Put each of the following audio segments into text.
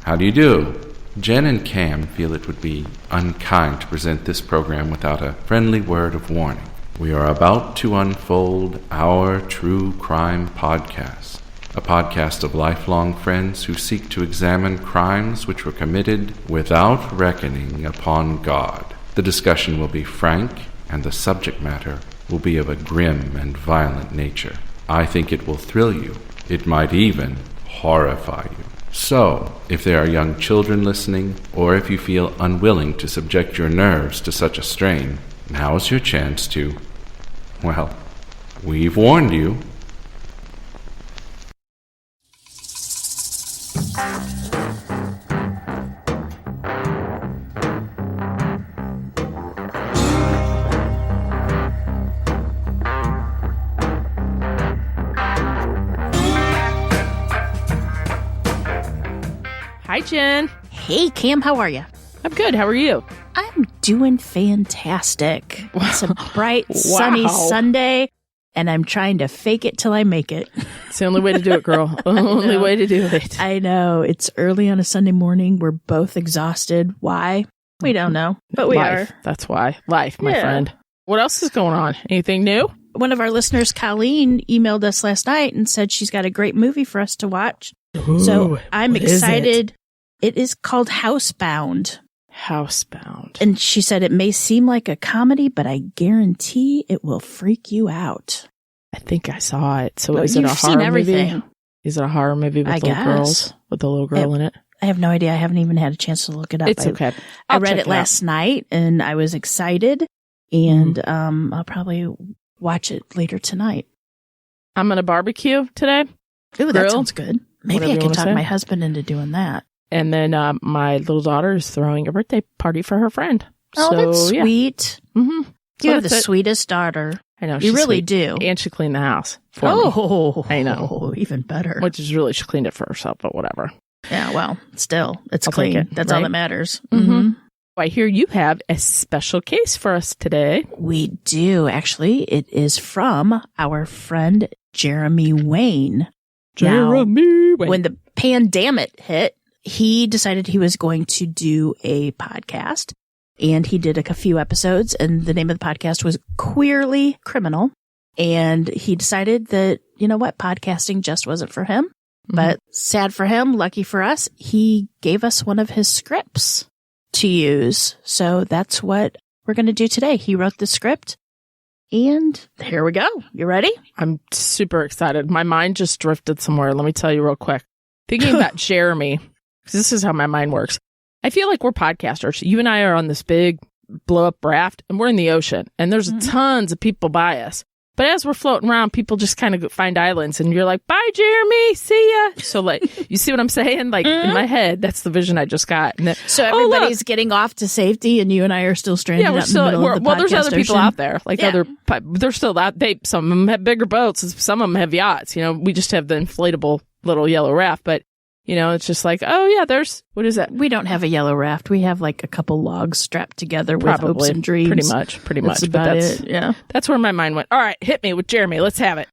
How do you do? Jen and Cam feel it would be unkind to present this program without a friendly word of warning. We are about to unfold our true crime podcast, a podcast of lifelong friends who seek to examine crimes which were committed without reckoning upon God. The discussion will be frank, and the subject matter will be of a grim and violent nature. I think it will thrill you. It might even horrify you. So, if there are young children listening, or if you feel unwilling to subject your nerves to such a strain, now's your chance to, well, we've warned you. Hi, Jen. Hey, Cam, how are you? I'm good. How are you? I'm doing fantastic. It's a bright, sunny Sunday, and I'm trying to fake it till I make it. It's the only way to do it, girl. Only way to do it. I know. It's early on a Sunday morning. We're both exhausted. Why? We don't know, but we Life. are. That's why. Life, my friend. What else is going on? Anything new? One of our listeners, Colleen, emailed us last night and said she's got a great movie for us to watch. Ooh, so I'm excited. It is called Housebound. Housebound. And she said it may seem like a comedy, but I guarantee it will freak you out. I think I saw it. So Well, is it a you've horror seen everything. movie? Is it a horror movie with I little guess. girls? With the little girl in it? I have no idea. I haven't even had a chance to look it up. It's okay. I I'll read check it last night, and I was excited, and I'll probably watch it later tonight. I'm going to barbecue today. Ooh, that sounds good. Maybe Whatever I you can wanna talk say. my husband into doing that. And then my little daughter is throwing a birthday party for her friend. Oh, so, that's yeah. sweet. Mm-hmm. You have the sweetest daughter. I know. You she's really sweet. do. And she cleaned the house for me. I know. Even better. Which is really, she cleaned it for herself, but whatever. Yeah, well, still, it's I'll take clean. it, That's all right? that matters. Mm-hmm. I hear you have a special case for us today. We do, actually. It is from our friend Jeremy Wayne. Jeremy Wayne. When the pandemic hit, he decided he was going to do a podcast, and he did a few episodes, and the name of the podcast was Queerly Criminal. And he decided that, you know what, podcasting just wasn't for him. But sad for him, lucky for us, he gave us one of his scripts to use. So that's what we're going to do today. He wrote the script, and here we go. You ready? I'm super excited. My mind just drifted somewhere. Let me tell you real quick. Thinking about Jeremy, because this is how my mind works. I feel like we're podcasters. You and I are on this big blow-up raft, and we're in the ocean, and there's tons of people by us. But as we're floating around, people just kind of find islands, and you're like, bye, Jeremy, see ya. So, like, you see what I'm saying? Like, in my head, that's the vision I just got. And then, So everybody's getting off to safety, and you and I are still stranded yeah, we're out in still, the middle of the well, there's podcast other people ocean. out there. Like, they're still out. Some of them have bigger boats, some of them have yachts. You know, we just have the inflatable little yellow raft. But, you know, it's just like, oh, yeah, what is that? We don't have a yellow raft. We have like a couple logs strapped together with hopes and dreams. Pretty much. That's about it. Yeah. That's where my mind went. All right, hit me with Jeremy. Let's have it.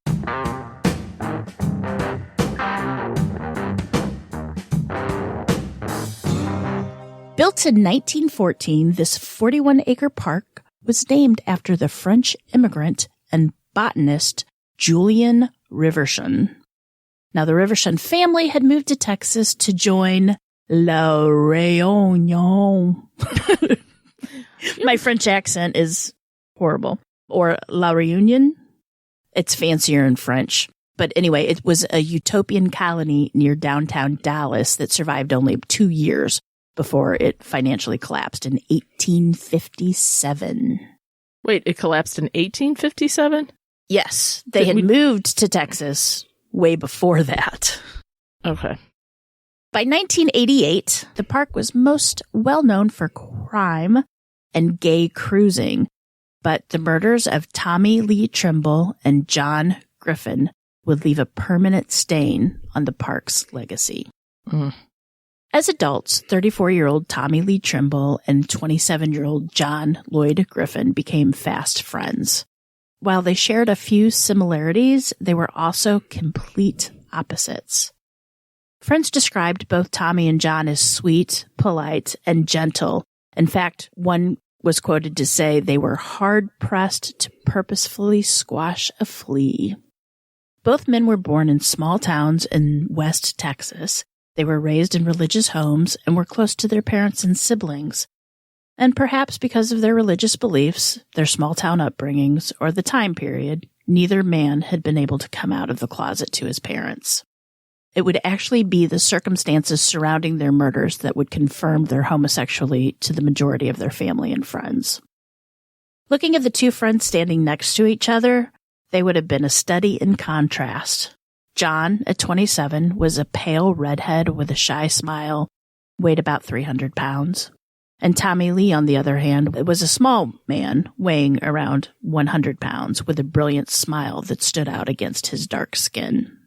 Built in 1914, this 41-acre park was named after the French immigrant and botanist Julien Rivershon. Now, the Rivershon family had moved to Texas to join La Réunion. My French accent is horrible. Or La Réunion. It's fancier in French. But anyway, it was a utopian colony near downtown Dallas that survived only 2 years before it financially collapsed in 1857. Wait, it collapsed in 1857? Yes, they had moved to Texas way before that. Okay. By 1988, the park was most well known for crime and gay cruising, but the murders of Tommy Lee Trimble and John Griffin would leave a permanent stain on the park's legacy. As adults, 34-year-old Tommy Lee Trimble and 27-year-old John Lloyd Griffin became fast friends. While they shared a few similarities, they were also complete opposites. Friends described both Tommy and John as sweet, polite, and gentle. In fact, one was quoted to say they were hard-pressed to purposefully squash a flea. Both men were born in small towns in West Texas. They were raised in religious homes and were close to their parents and siblings. And perhaps because of their religious beliefs, their small-town upbringings, or the time period, neither man had been able to come out of the closet to his parents. It would actually be the circumstances surrounding their murders that would confirm their homosexuality to the majority of their family and friends. Looking at the two friends standing next to each other, they would have been a study in contrast. John, at 27, was a pale redhead with a shy smile, weighed about 300 pounds. And Tommy Lee, on the other hand, was a small man, weighing around 100 pounds, with a brilliant smile that stood out against his dark skin.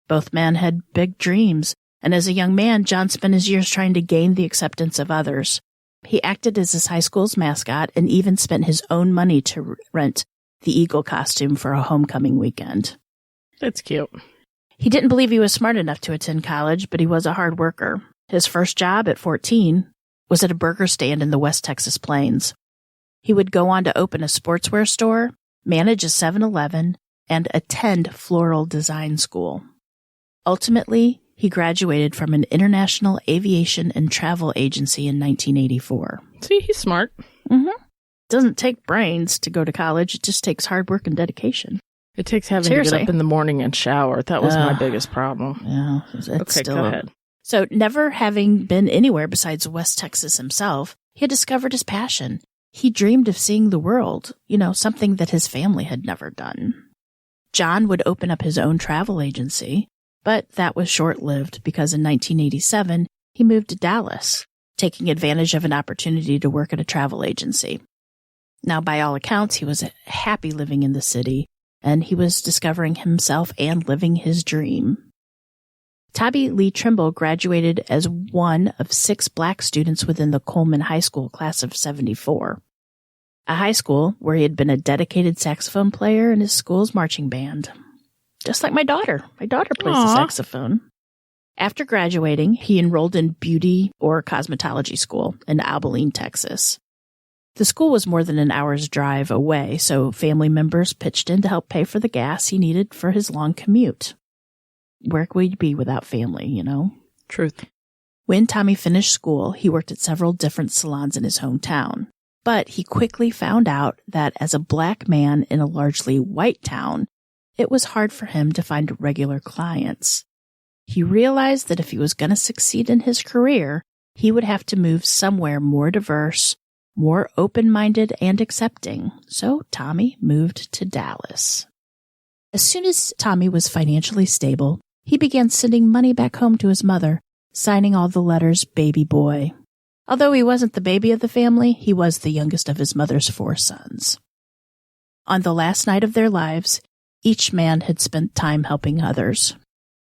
Both men had big dreams, and as a young man, John spent his years trying to gain the acceptance of others. He acted as his high school's mascot and even spent his own money to rent the eagle costume for a homecoming weekend. That's cute. He didn't believe he was smart enough to attend college, but he was a hard worker. His first job at 14 was at a burger stand in the West Texas Plains. He would go on to open a sportswear store, manage a 7-Eleven, and attend floral design school. Ultimately, he graduated from an international aviation and travel agency in 1984. See, he's smart. Mm-hmm. Doesn't take brains to go to college. It just takes hard work and dedication. It takes having to get up in the morning and shower. That was my biggest problem. Yeah. Okay, go ahead. So, never having been anywhere besides West Texas himself, he had discovered his passion. He dreamed of seeing the world, something that his family had never done. John would open up his own travel agency, but that was short-lived because in 1987, he moved to Dallas, taking advantage of an opportunity to work at a travel agency. Now, by all accounts, he was happy living in the city, and he was discovering himself and living his dream. Tommy Lee Trimble graduated as one of 6 black students within the Coleman High School class of 74, a high school where he had been a dedicated saxophone player in his school's marching band. Just like my daughter. My daughter plays the saxophone. After graduating, he enrolled in beauty or cosmetology school in Abilene, Texas. The school was more than an hour's drive away, so family members pitched in to help pay for the gas he needed for his long commute. Where could we be without family, Truth. When Tommy finished school, he worked at several different salons in his hometown. But he quickly found out that as a black man in a largely white town, it was hard for him to find regular clients. He realized that if he was going to succeed in his career, he would have to move somewhere more diverse, more open-minded and accepting. So Tommy moved to Dallas. As soon as Tommy was financially stable, he began sending money back home to his mother, signing all the letters baby boy. Although he wasn't the baby of the family, he was the youngest of his mother's 4 sons. On the last night of their lives, each man had spent time helping others.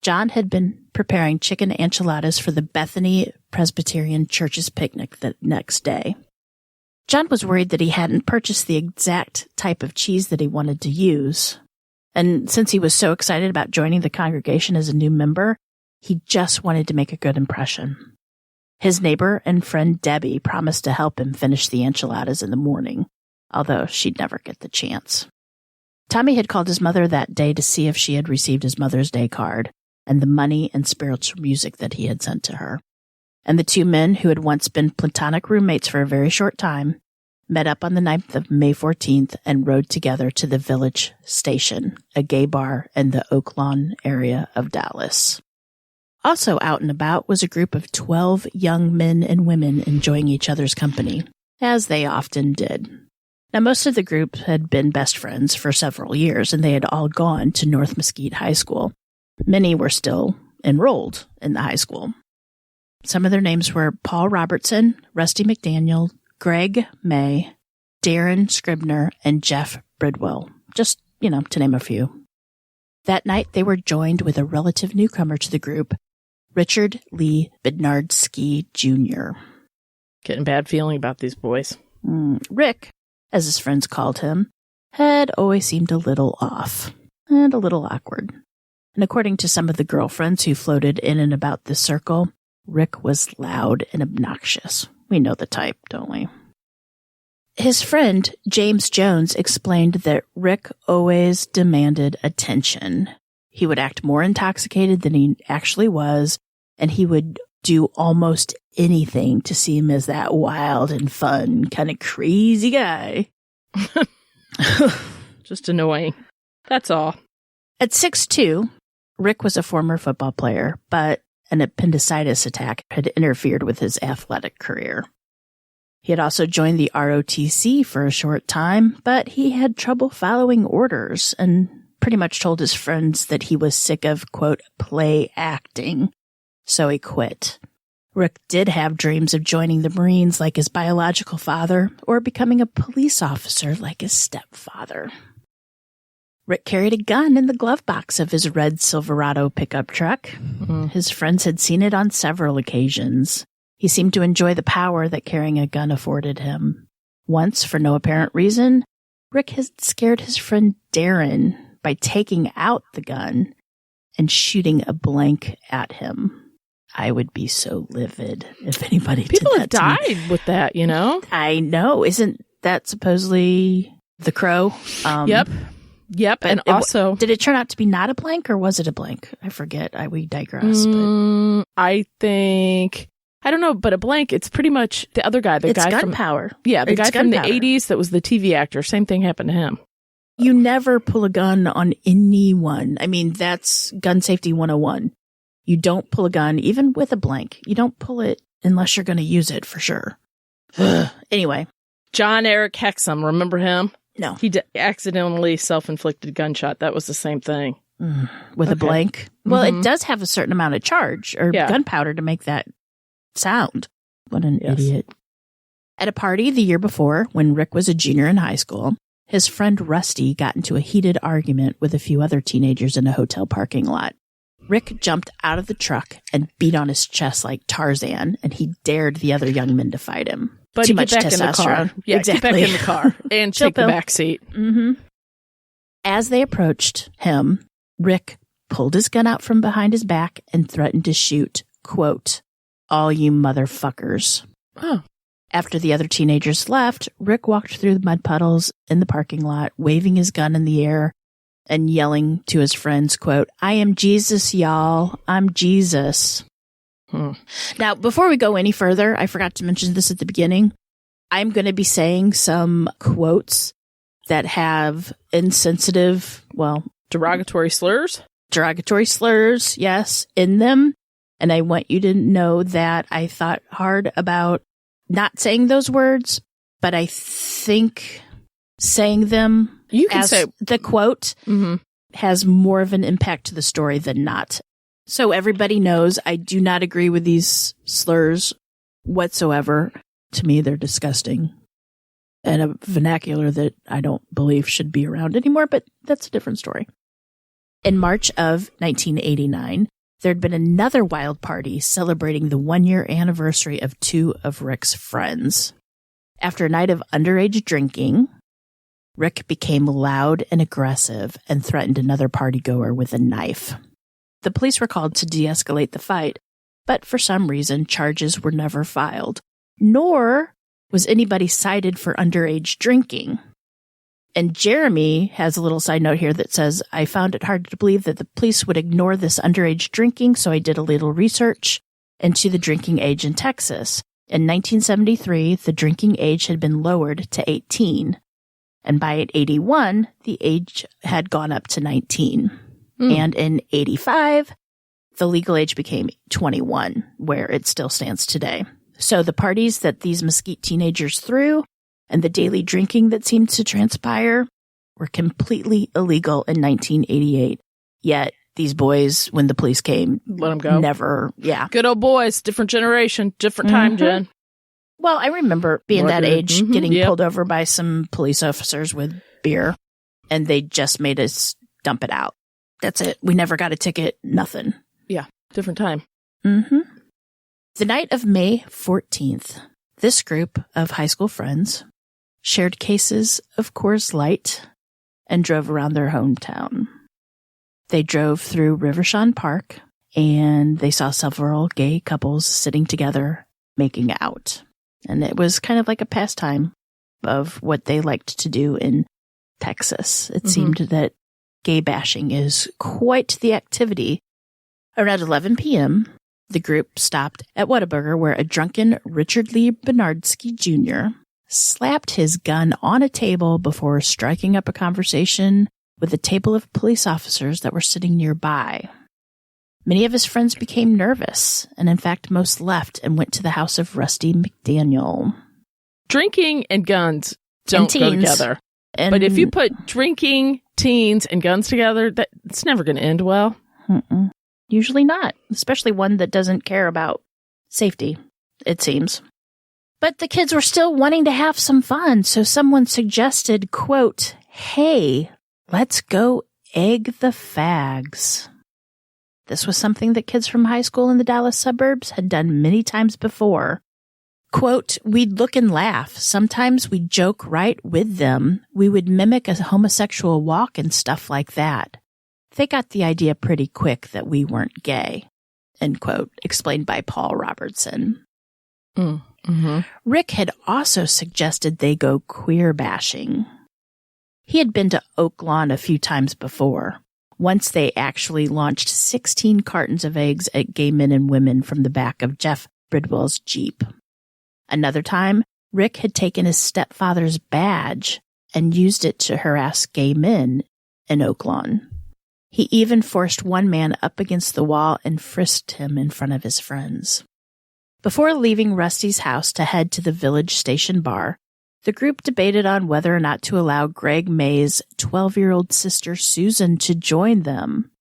John had been preparing chicken enchiladas for the Bethany Presbyterian Church's picnic the next day. John was worried that he hadn't purchased the exact type of cheese that he wanted to use. And since he was so excited about joining the congregation as a new member, he just wanted to make a good impression. His neighbor and friend Debbie promised to help him finish the enchiladas in the morning, although she'd never get the chance. Tommy had called his mother that day to see if she had received his Mother's Day card and the money and spiritual music that he had sent to her. And the 2 men, who had once been platonic roommates for a very short time, met up on the night of May 14th and rode together to the Village Station, a gay bar in the Oak Lawn area of Dallas. Also out and about was a group of 12 young men and women enjoying each other's company, as they often did. Now, most of the group had been best friends for several years, and they had all gone to North Mesquite High School. Many were still enrolled in the high school. Some of their names were Paul Robertson, Rusty McDaniel, Greg May, Darren Scribner, and Jeff Bridwell, just, to name a few. That night, they were joined with a relative newcomer to the group, Richard Lee Bednardsky Jr. Getting a bad feeling about these boys. Rick, as his friends called him, had always seemed a little off and a little awkward. And according to some of the girlfriends who floated in and about this circle, Rick was loud and obnoxious. We know the type, don't we? His friend, James Jones, explained that Rick always demanded attention. He would act more intoxicated than he actually was, and he would do almost anything to seem as that wild and fun, kind of crazy guy. Just annoying. That's all. At 6'2", Rick was a former football player, but an appendicitis attack had interfered with his athletic career. He had also joined the ROTC for a short time, but he had trouble following orders and pretty much told his friends that he was sick of, quote, play acting, so he quit. Rick did have dreams of joining the Marines like his biological father or becoming a police officer like his stepfather. Rick carried a gun in the glove box of his red Silverado pickup truck. Mm-hmm. His friends had seen it on several occasions. He seemed to enjoy the power that carrying a gun afforded him. Once, for no apparent reason, Rick had scared his friend Darren by taking out the gun and shooting a blank at him. I would be so livid if anybody People did have that to me. died with that, you know? I know. Isn't that supposedly The Crow? Yep. And also... Did it turn out to be not a blank or was it a blank? I forget. We digress. But I think... I don't know, but a blank, it's pretty much the other guy. It's gunpowder. Yeah, the guy from the 80s that was the TV actor. Same thing happened to him. You never pull a gun on anyone. I mean, that's gun safety 101. You don't pull a gun, even with a blank. You don't pull it unless you're going to use it for sure. Anyway. John Eric Hexum, remember him? No. He accidentally self-inflicted gunshot. That was the same thing. With a blank? Well, it does have a certain amount of charge or gunpowder to make that sound. What an idiot. At a party the year before, when Rick was a junior in high school, his friend Rusty got into a heated argument with a few other teenagers in a hotel parking lot. Rick jumped out of the truck and beat on his chest like Tarzan, and he dared the other young men to fight him. But Too much get back in the car. Yeah, exactly. Get back in the car and take the back seat. Mm-hmm. As they approached him, Rick pulled his gun out from behind his back and threatened to shoot, quote, all you motherfuckers. Oh. After the other teenagers left, Rick walked through the mud puddles in the parking lot, waving his gun in the air and yelling to his friends, quote, I am Jesus, y'all. I'm Jesus. Now, before we go any further, I forgot to mention this at the beginning. I'm going to be saying some quotes that have insensitive, derogatory slurs? Derogatory slurs, yes, in them. And I want you to know that I thought hard about not saying those words, but I think saying them the quote has more of an impact to the story than not. So everybody knows I do not agree with these slurs whatsoever. To me, they're disgusting. And a vernacular that I don't believe should be around anymore, but that's a different story. In March of 1989, there had been another wild party celebrating the 1-year anniversary of two of Rick's friends. After a night of underage drinking, Rick became loud and aggressive and threatened another partygoer with a knife. The police were called to de-escalate the fight, but for some reason, charges were never filed, nor was anybody cited for underage drinking. And Jeremy has a little side note here that says, I found it hard to believe that the police would ignore this underage drinking, so I did a little research into the drinking age in Texas. In 1973, the drinking age had been lowered to 18. And by 81, the age had gone up to 19. And in 85, the legal age became 21, where it still stands today. So the parties that these Mesquite teenagers threw and the daily drinking that seemed to transpire were completely illegal in 1988. Yet these boys, when the police came, let them go. Never, Good old boys, different generation, different time, Jen. Well, I remember being that age, getting pulled over by some police officers with beer, and they just made us dump it out. That's it. We never got a ticket, nothing. Yeah, different time. The night of May 14th, this group of high school friends shared cases of Coors Light and drove around their hometown. They drove through Rivershawn Park, and they saw several gay couples sitting together making out. And it was kind of like a pastime of what they liked to do in Texas. It seemed that gay bashing is quite the activity. Around 11 p.m., the group stopped at Whataburger, where a drunken Richard Lee Bernardsky Jr. slapped his gun on a table before striking up a conversation with a table of police officers that were sitting nearby. Many of his friends became nervous, and in fact, most left and went to the house of Rusty McDaniel. Drinking and guns don't go together. But if you put drinking, teens, and guns together, it's never going to end well. Usually not, especially one that doesn't care about safety, it seems. But the kids were still wanting to have some fun, so someone suggested, quote, "Hey, let's go egg the fags." This was something that kids from high school in the Dallas suburbs had done many times before. Quote, "We'd look and laugh. Sometimes we'd joke right with them. We would mimic a homosexual walk and stuff like that. They got the idea pretty quick that we weren't gay," end quote, explained by Paul Robertson. Rick had also suggested they go queer bashing. He had been to Oak Lawn a few times before. Once they actually launched 16 cartons of eggs at gay men and women from the back of Jeff Bridwell's Jeep. Another time, Rick had taken his stepfather's badge and used it to harass gay men in Oak Lawn. He even forced one man up against the wall and frisked him in front of his friends. Before leaving Rusty's house to head to the Village Station bar, the group debated on whether or not to allow Greg May's 12-year-old sister Susan to join them.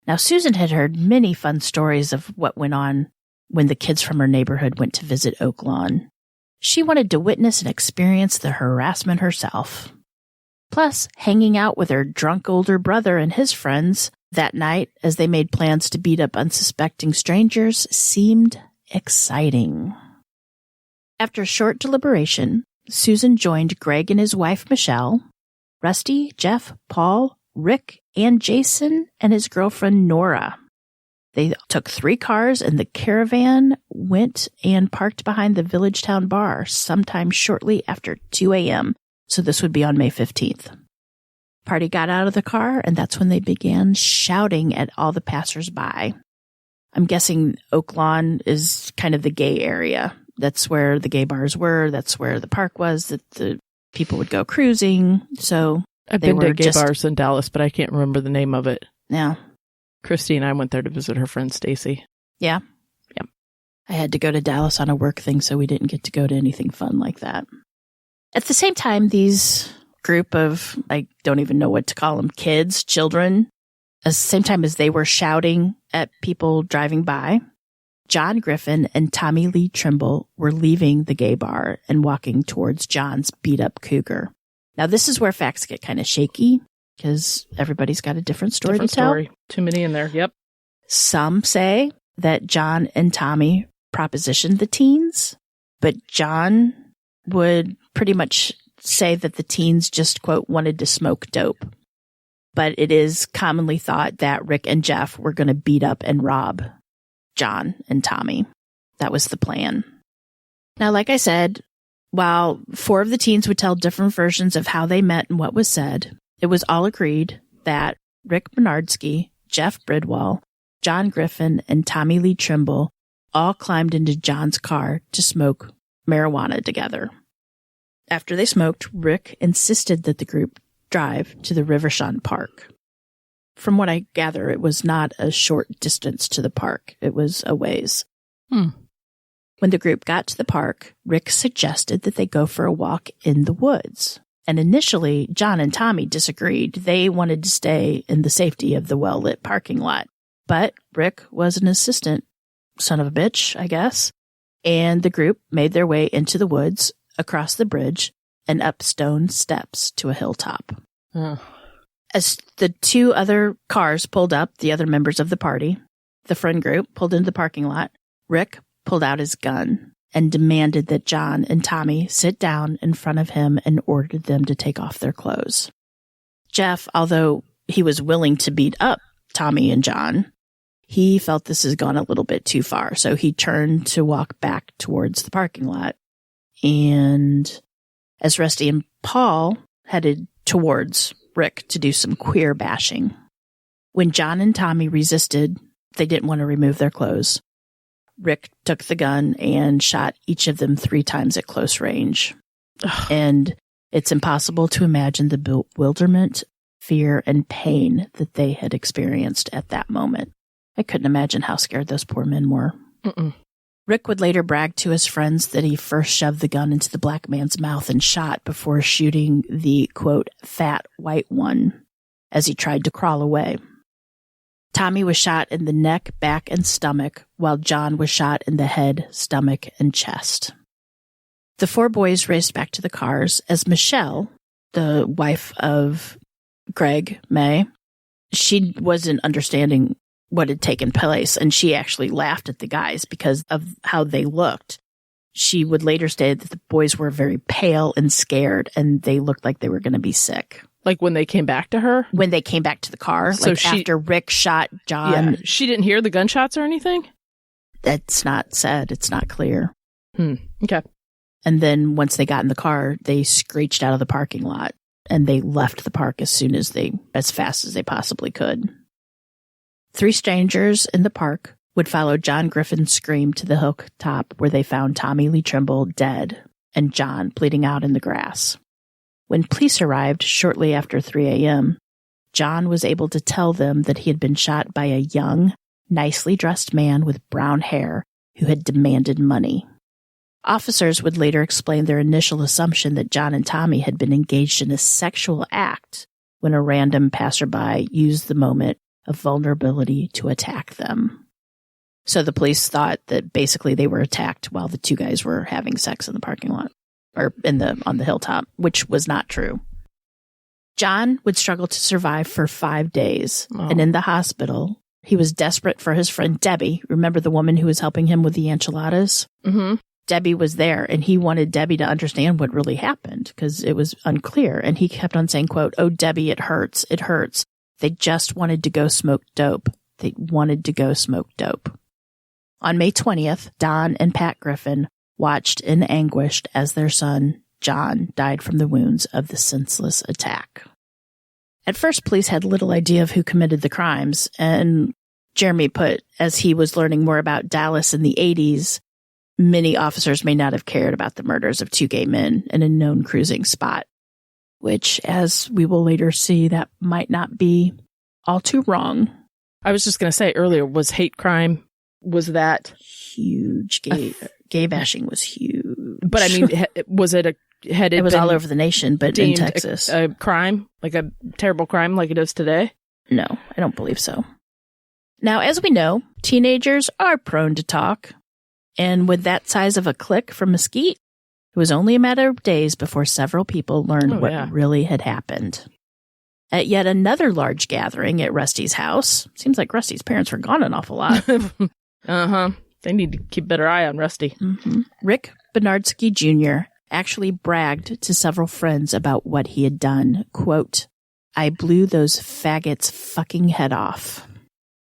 Now, Susan had heard many fun stories of what went on when the kids from her neighborhood went to visit Oak Lawn. She wanted to witness and experience the harassment herself. Plus, hanging out with her drunk older brother and his friends that night as they made plans to beat up unsuspecting strangers seemed exciting. After a short deliberation, Susan joined Greg and his wife Michelle, Rusty, Jeff, Paul, Rick, and Jason, and his girlfriend Nora. They took 3 cars, and the caravan went and parked behind the Village Town Bar sometime shortly after 2 a.m., so this would be on May 15th. Party got out of the car, and that's when they began shouting at all the passersby. I'm guessing Oak Lawn is kind of the gay area. That's where the gay bars were. That's where the park was, that the people would go cruising. So I've been to gay bars in Dallas, but I can't remember the name of it. Yeah. Christy and I went there to visit her friend Stacy. Yeah. Yep. I had to go to Dallas on a work thing, so we didn't get to go to anything fun like that. At the same time, these group of, I don't even know what to call them, kids, children, at the same time as they were shouting at people driving by, John Griffin and Tommy Lee Trimble were leaving the gay bar and walking towards John's beat-up cougar. Now, this is where facts get kind of shaky, because everybody's got a different story to tell. Too many in there, yep. Some say that John and Tommy propositioned the teens, but John would pretty much say that the teens just, quote, wanted to smoke dope. But it is commonly thought that Rick and Jeff were going to beat up and rob John and Tommy. That was the plan. Now, like I said, while 4 of the teens would tell different versions of how they met and what was said, it was all agreed that Rick Bernardsky, Jeff Bridwell, John Griffin, and Tommy Lee Trimble all climbed into John's car to smoke marijuana together. After they smoked, Rick insisted that the group drive to the Rivershawn Park. From what I gather, it was not a short distance to the park. It was a ways. When the group got to the park, Rick suggested that they go for a walk in the woods. And initially, John and Tommy disagreed. They wanted to stay in the safety of the well-lit parking lot. But Rick was an insistent son of a bitch, I guess. And the group made their way into the woods, across the bridge, and up stone steps to a hilltop. As the 2 other cars pulled up, the other members of the party, the friend group pulled into the parking lot, Rick pulled out his gun and demanded that John and Tommy sit down in front of him and ordered them to take off their clothes. Jeff, although he was willing to beat up Tommy and John. He felt this has gone a little bit too far, so he turned to walk back towards the parking lot. And as Rusty and Paul headed towards Rick to do some queer bashing, when John and Tommy resisted, they didn't want to remove their clothes. Rick took the gun and shot each of them 3 times at close range. And it's impossible to imagine the bewilderment, fear, and pain that they had experienced at that moment. I couldn't imagine how scared those poor men were. Mm-mm. Rick would later brag to his friends that he first shoved the gun into the black man's mouth and shot before shooting the, quote, fat white one as he tried to crawl away. Tommy was shot in the neck, back, and stomach, while John was shot in the head, stomach, and chest. The 4 boys raced back to the cars as Michelle, the wife of Greg May, she wasn't understanding what had taken place, and she actually laughed at the guys because of how they looked. She would later state that the boys were very pale and scared, and they looked like they were going to be sick. Like when they came back to her? When they came back to the car, so after Rick shot John. Yeah, she didn't hear the gunshots or anything? That's not said. It's not clear. Okay. And then once they got in the car, they screeched out of the parking lot, and they left the park as fast as they possibly could. 3 strangers in the park would follow John Griffin's scream to the hilltop where they found Tommy Lee Trimble dead and John bleeding out in the grass. When police arrived shortly after 3 a.m., John was able to tell them that he had been shot by a young, nicely dressed man with brown hair who had demanded money. Officers would later explain their initial assumption that John and Tommy had been engaged in a sexual act when a random passerby used the moment of vulnerability to attack them. So the police thought that basically they were attacked while the 2 guys were having sex in the parking lot or on the hilltop, which was not true. John would struggle to survive for 5 days, and in the hospital, he was desperate for his friend Debbie. Remember the woman who was helping him with the enchiladas? Mm-hmm. Debbie was there, and he wanted Debbie to understand what really happened because it was unclear. And he kept on saying, quote, "Oh, Debbie, it hurts. It hurts. They just wanted to go smoke dope. They wanted to go smoke dope." On May 20th, Don and Pat Griffin watched in anguish as their son, John, died from the wounds of the senseless attack. At first, police had little idea of who committed the crimes, and Jeremy put, as he was learning more about Dallas in the 80s, many officers may not have cared about the murders of 2 gay men in a known cruising spot, which, as we will later see, that might not be all too wrong. I was just going to say earlier, was hate crime, was that huge? Gay bashing was huge. But I mean, was it it was all over the nation, but in Texas. A crime, like a terrible crime like it is today? No, I don't believe so. Now, as we know, teenagers are prone to talk. And with that size of a clique from Mesquite, it was only a matter of days before several people learned what really had happened. At yet another large gathering at Rusty's house, seems like Rusty's parents were gone an awful lot. Uh-huh. They need to keep a better eye on Rusty. Mm-hmm. Rick Bernardsky Jr. actually bragged to several friends about what he had done. Quote, "I blew those faggots' fucking head off."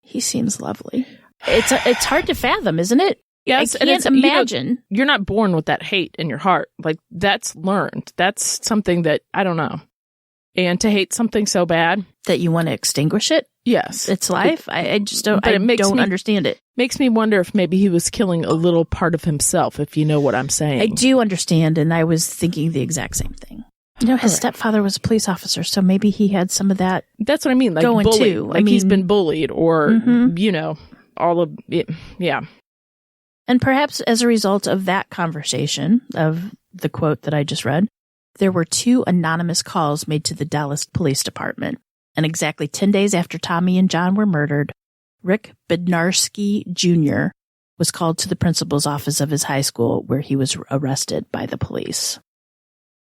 He seems lovely. It's hard to fathom, isn't it? Yes, I can't imagine. You're not born with that hate in your heart. Like, that's learned. That's something that, I don't know. And to hate something so bad. That you want to extinguish it? Yes. It's life? I just don't, don't understand it. Makes me wonder if maybe he was killing a little part of himself, if you know what I'm saying. I do understand, and I was thinking the exact same thing. You know, his stepfather was a police officer, so maybe he had some of that. That's what I mean. Like, going bullied. too. Like, he's been bullied, or, you know, all of it. Yeah. And perhaps as a result of that conversation, of the quote that I just read, there were 2 anonymous calls made to the Dallas Police Department. And exactly 10 days after Tommy and John were murdered, Rick Bednarski Jr. was called to the principal's office of his high school, where he was arrested by the police.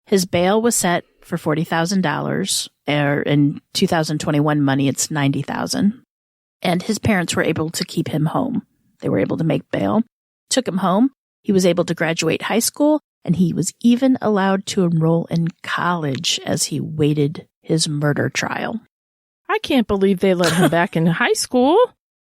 His bail was set for $40,000, or in 2021 money, it's $90,000. And his parents were able to keep him home. They were able to make bail. Took him home. He was able to graduate high school, and he was even allowed to enroll in college as he waited his murder trial. I can't believe they let him back in high school.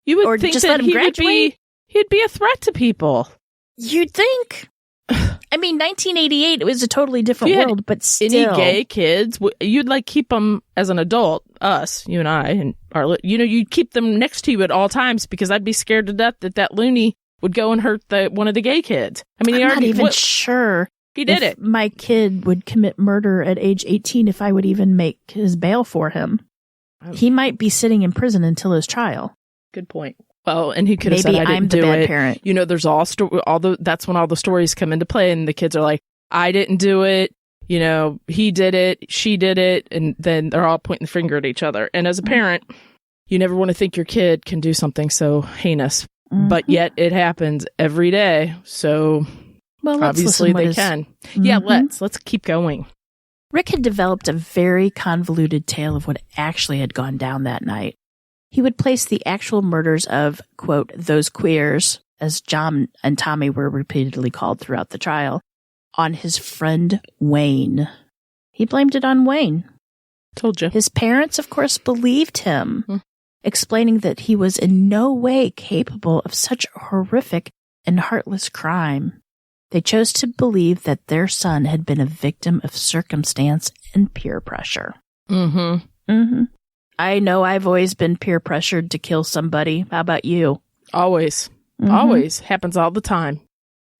You would Or think just that let him graduate? he'd be a threat to people. You'd think. I mean, 1988, it was a totally different world, but still. Any gay kids, you'd like keep them as an adult, us, you and I, and you'd keep them next to you at all times because I'd be scared to death that loony would go and hurt one of the gay kids. I mean, I'm not even sure he did it. My kid would commit murder at age 18 if I would even make his bail for him. He might be sitting in prison until his trial. Good point. Well, and he could have said, I didn't do it. Parent. There's that's when all the stories come into play, and the kids are like, I didn't do it. He did it. She did it. And then they're all pointing the finger at each other. And as a parent, you never want to think your kid can do something so heinous. Mm-hmm. But yet it happens every day. So obviously they can. Mm-hmm. Yeah, let's keep going. Rick had developed a very convoluted tale of what actually had gone down that night. He would place the actual murders of, quote, those queers, as John and Tommy were repeatedly called throughout the trial, on his friend Wayne. He blamed it on Wayne. Told you. His parents, of course, believed him, explaining that he was in no way capable of such horrific and heartless crime. They chose to believe that their son had been a victim of circumstance and peer pressure. Mm-hmm. Mm-hmm. I know I've always been peer pressured to kill somebody. How about you? Always. Mm-hmm. Always. Happens all the time.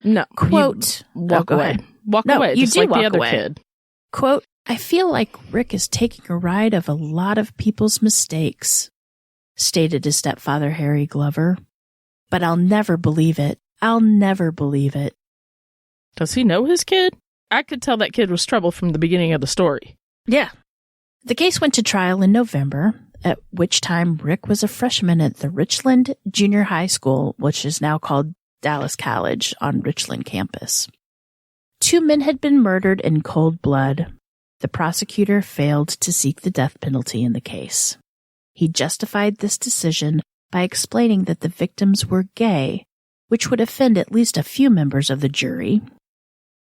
No. Quote. Walk away. Walk away. You just do like walk the other away. kid. Quote, I feel like Rick is taking a ride of a lot of people's mistakes, stated his stepfather, Harry Glover. But I'll never believe it. I'll never believe it. Does he know his kid? I could tell that kid was trouble from the beginning of the story. Yeah. The case went to trial in November, at which time Rick was a freshman at the Richland Junior High School, which is now called Dallas College on Richland campus. 2 men had been murdered in cold blood. The prosecutor failed to seek the death penalty in the case. He justified this decision by explaining that the victims were gay, which would offend at least a few members of the jury.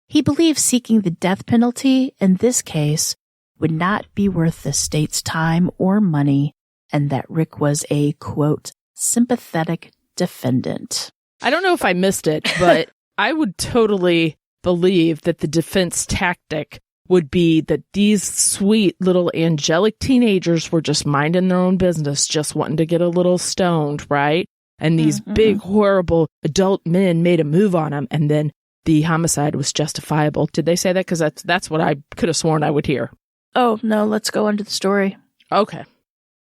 He believed seeking the death penalty in this case would not be worth the state's time or money, and that Rick was a, quote, sympathetic defendant. I don't know if I missed it, but I would totally believe that the defense tactic would be that these sweet little angelic teenagers were just minding their own business, just wanting to get a little stoned, right? And these big, horrible adult men made a move on them, and then the homicide was justifiable. Did they say that? Because that's what I could have sworn I would hear. Oh, no, let's go on to the story. Okay.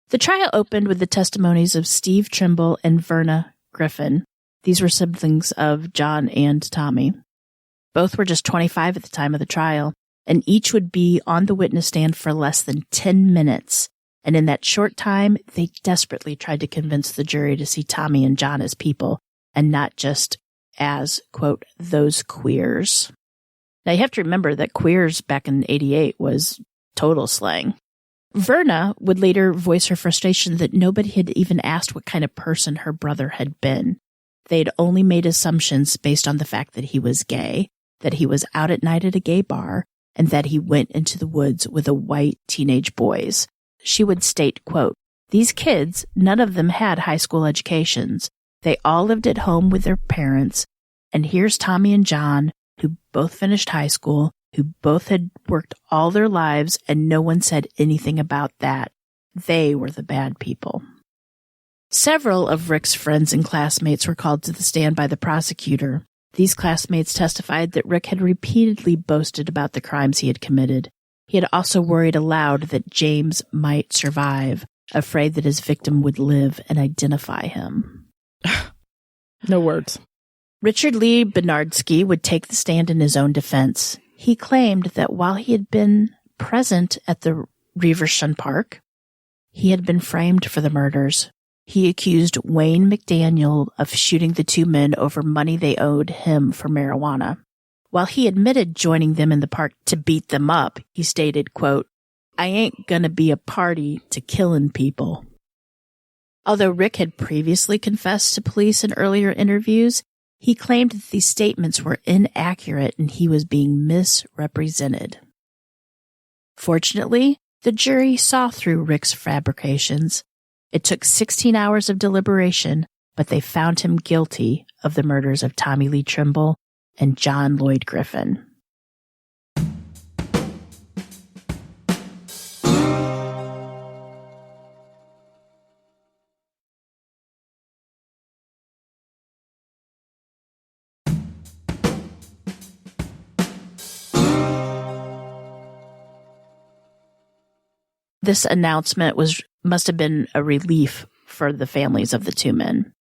The trial opened with the testimonies of Steve Trimble and Verna Griffin. These were siblings of John and Tommy. Both were just 25 at the time of the trial, and each would be on the witness stand for less than 10 minutes. And in that short time, they desperately tried to convince the jury to see Tommy and John as people, and not just as, quote, those queers. Now, you have to remember that queers back in 88 was total slang. Verna would later voice her frustration that nobody had even asked what kind of person her brother had been. They'd only made assumptions based on the fact that he was gay, that he was out at night at a gay bar, and that he went into the woods with white teenage boys. She would state, quote, these kids, none of them had high school educations. They all lived at home with their parents. And here's Tommy and John, who both finished high school, who both had worked all their lives, and no one said anything about that. They were the bad people. Several of Rick's friends and classmates were called to the stand by the prosecutor. These classmates testified that Rick had repeatedly boasted about the crimes he had committed. He had also worried aloud that James might survive, afraid that his victim would live and identify him. No words. Richard Lee Bernardsky would take the stand in his own defense. He claimed that while he had been present at the Revershun Park, he had been framed for the murders. He accused Wayne McDaniel of shooting the 2 men over money they owed him for marijuana. While he admitted joining them in the park to beat them up, he stated, quote, I ain't gonna be a party to killing people. Although Rick had previously confessed to police in earlier interviews, he claimed that these statements were inaccurate and he was being misrepresented. Fortunately, The jury saw through Rick's fabrications. It took 16 hours of deliberation, but they found him guilty of the murders of Tommy Lee Trimble and John Lloyd Griffin. This announcement must have been a relief for the families of the two men.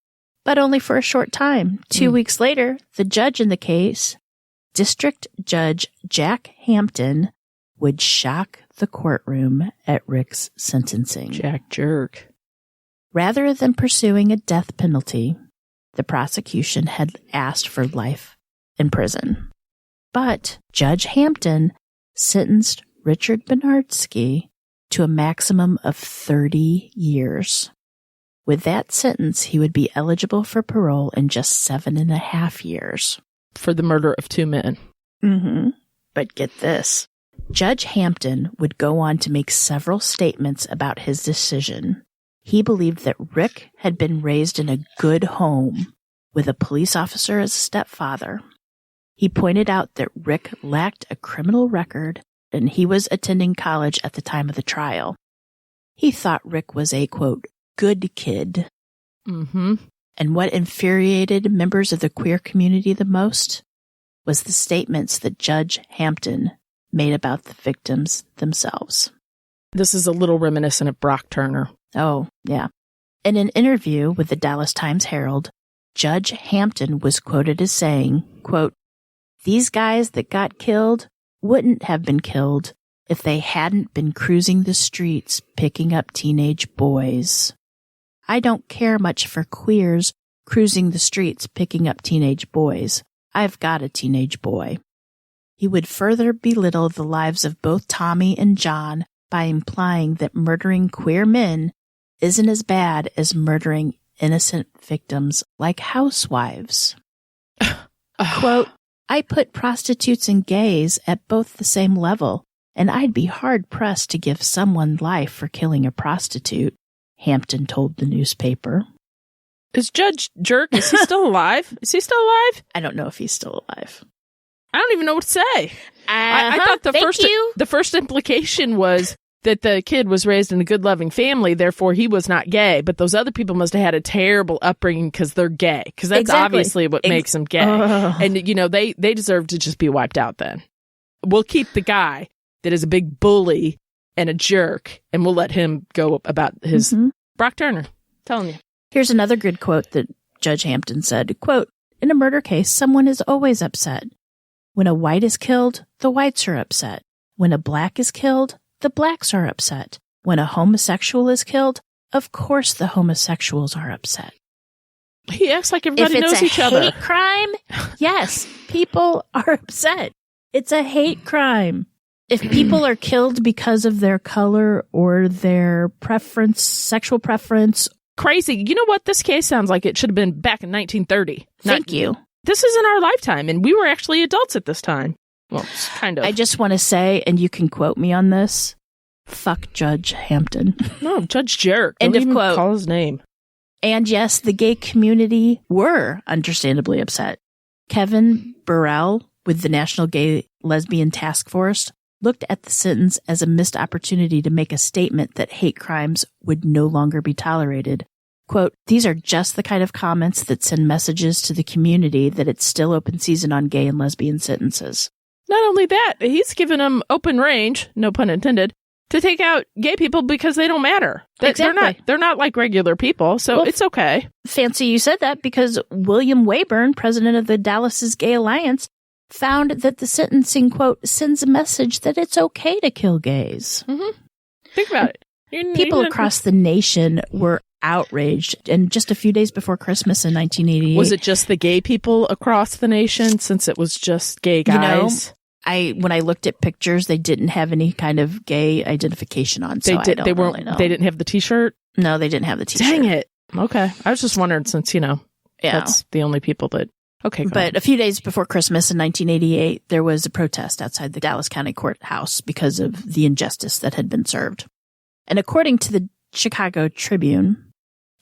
But only for a short time. 2 weeks later, the judge in the case, District Judge Jack Hampton, would shock the courtroom at Rick's sentencing. Jack Jerk. Rather than pursuing a death penalty, the prosecution had asked for life in prison. But Judge Hampton sentenced Richard Bernardsky to a maximum of 30 years. With that sentence, he would be eligible for parole in just 7.5 years. For the murder of two men. Mm-hmm. But get this. Judge Hampton would go on to make several statements about his decision. He believed that Rick had been raised in a good home with a police officer as a stepfather. He pointed out that Rick lacked a criminal record and he was attending college at the time of the trial. He thought Rick was a, quote, good kid. Mm-hmm. And what infuriated members of the queer community the most was the statements that Judge Hampton made about the victims themselves. This is a little reminiscent of Brock Turner. Oh, yeah. In an interview with the Dallas Times-Herald, Judge Hampton was quoted as saying, quote, "These guys that got killed wouldn't have been killed if they hadn't been cruising the streets picking up teenage boys. I don't care much for queers cruising the streets picking up teenage boys. I've got a teenage boy." He would further belittle the lives of both Tommy and John by implying that murdering queer men isn't as bad as murdering innocent victims like housewives. Quote, "I put prostitutes and gays at both the same level, and I'd be hard-pressed to give someone life for killing a prostitute," Hampton told the newspaper. Is Judge Jerk, is he still alive? Is he still alive? I don't know if he's still alive. I don't even know what to say. I thought the first implication was that the kid was raised in a good, loving family, therefore he was not gay. But those other people must have had a terrible upbringing because they're gay. Because that's obviously what makes them gay. And, you know, they deserve to just be wiped out then. We'll keep the guy that is a big bully and a jerk, and we'll let him go about his... Brock Turner, telling you. Here's another good quote that Judge Hampton said, quote, "In a murder case, someone is always upset. When a white is killed, the whites are upset. When a black is killed, the blacks are upset. When a homosexual is killed, of course the homosexuals are upset." He acts like everybody knows each other. If it's a hate crime, yes, people are upset. It's a hate crime. If people are killed because of their color or their preference, sexual preference. Crazy. You know what? This case sounds like it should have been back in 1930. Thank you. This is in our lifetime, and we were actually adults at this time. Well, kind of. I just want to say, and you can quote me on this, fuck Judge Hampton. No, Judge Jerk. End Don't of even quote. call his name. And yes, the gay community were understandably upset. Kevin Burrell with the National Gay Lesbian Task Force looked at the sentence as a missed opportunity to make a statement that hate crimes would no longer be tolerated. Quote, "These are just the kind of comments that send messages to the community that it's still open season on gay and lesbian sentences." Not only that, he's given them open range, no pun intended, to take out gay people because they don't matter. Exactly. They're not like regular people, so it's okay. Fancy you said that, because William Wayburn, president of the Dallas's Gay Alliance, found that the sentencing, quote, "sends a message that it's okay to kill gays." Mm-hmm. Think about it. People across the nation were outraged. And just a few days before Christmas in 1988. Was it just the gay people across the nation, since it was just gay guys? You know, when I looked at pictures, they didn't have any kind of gay identification on. So I don't really know. They didn't have the T-shirt? No, they didn't have the T-shirt. Dang it. Okay. I was just wondering, since, you know, that's the only people that... Okay, go But on. a few days before Christmas in 1988, there was a protest outside the Dallas County Courthouse because of the injustice that had been served. And according to the Chicago Tribune,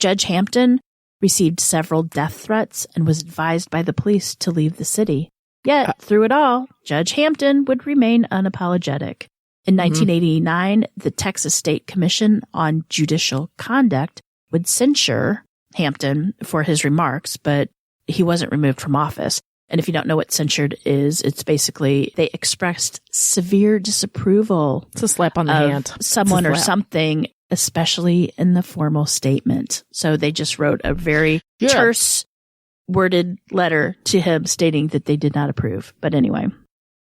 Judge Hampton received several death threats and was advised by the police to leave the city. Yet, through it all, Judge Hampton would remain unapologetic. In 1989, the Texas State Commission on Judicial Conduct would censure Hampton for his remarks, but he wasn't removed from office. And if you don't know what censured is, it's basically they expressed severe disapproval It's a slap on the of hand. someone It's a or slap. something, especially in the formal statement. So they just wrote a very Yeah. terse worded letter to him stating that they did not approve. But anyway,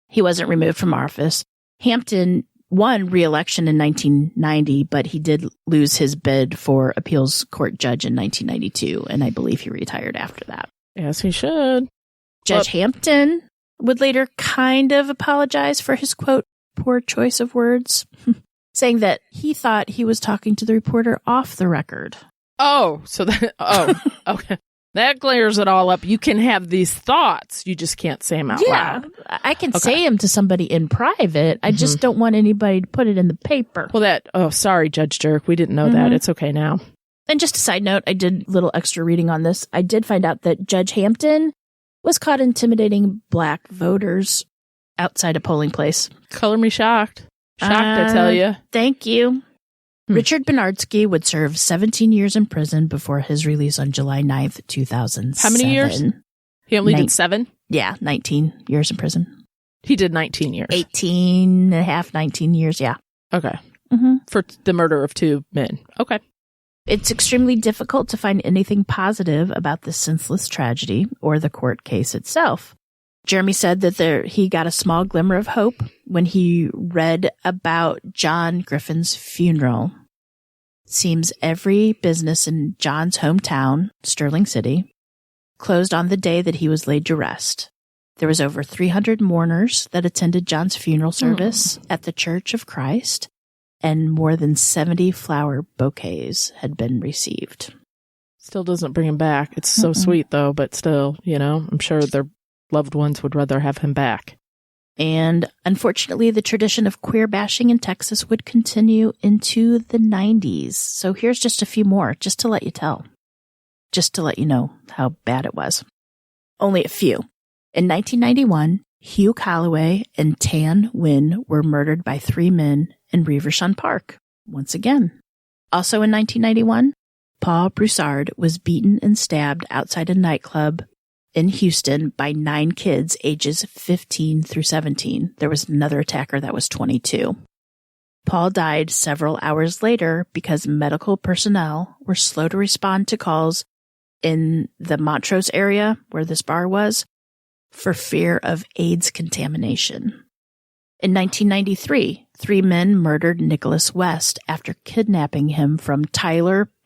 he wasn't removed from office. Hampton won re-election in 1990, but he did lose his bid for appeals court judge in 1992, and I believe he retired after that. Yes, he should. Judge Hampton would later kind of apologize for his, quote, poor choice of words, saying that he thought he was talking to the reporter off the record. Oh, so that, okay. That clears it all up. You can have these thoughts. You just can't say them out loud. I can say them to somebody in private. I just don't want anybody to put it in the paper. Well, sorry, Judge Jerk. We didn't know that. It's okay now. And just a side note, I did a little extra reading on this. I did find out that Judge Hampton was caught intimidating black voters outside a polling place. Color me shocked. Shocked, I tell you. Thank you. Richard Bernardsky would serve 17 years in prison before his release on July 9th, 2007. How many years? He only did 7? Yeah, 19 years in prison. He did 19 years. 18 and a half, 19 years, yeah. Okay. Mm-hmm. For the murder of 2 men. Okay. It's extremely difficult to find anything positive about this senseless tragedy or the court case itself. Jeremy said that he got a small glimmer of hope when he read about John Griffin's funeral. Seems every business in John's hometown, Sterling City, closed on the day that he was laid to rest. There was over 300 mourners that attended John's funeral service at the Church of Christ, and more than 70 flower bouquets had been received. Still doesn't bring him back. It's so sweet, though, but still, I'm sure their loved ones would rather have him back. And unfortunately, the tradition of queer bashing in Texas would continue into the 90s. So here's just a few more, just to let you know how bad it was. Only a few. In 1991, Hugh Calloway and Tan Nguyen were murdered by 3 men in Revershon Park, once again. Also in 1991, Paul Broussard was beaten and stabbed outside a nightclub in Houston by 9 kids ages 15 through 17. There was another attacker that was 22. Paul died several hours later because medical personnel were slow to respond to calls in the Montrose area where this bar was for fear of AIDS contamination. In 1993, 3 men murdered Nicholas West after kidnapping him from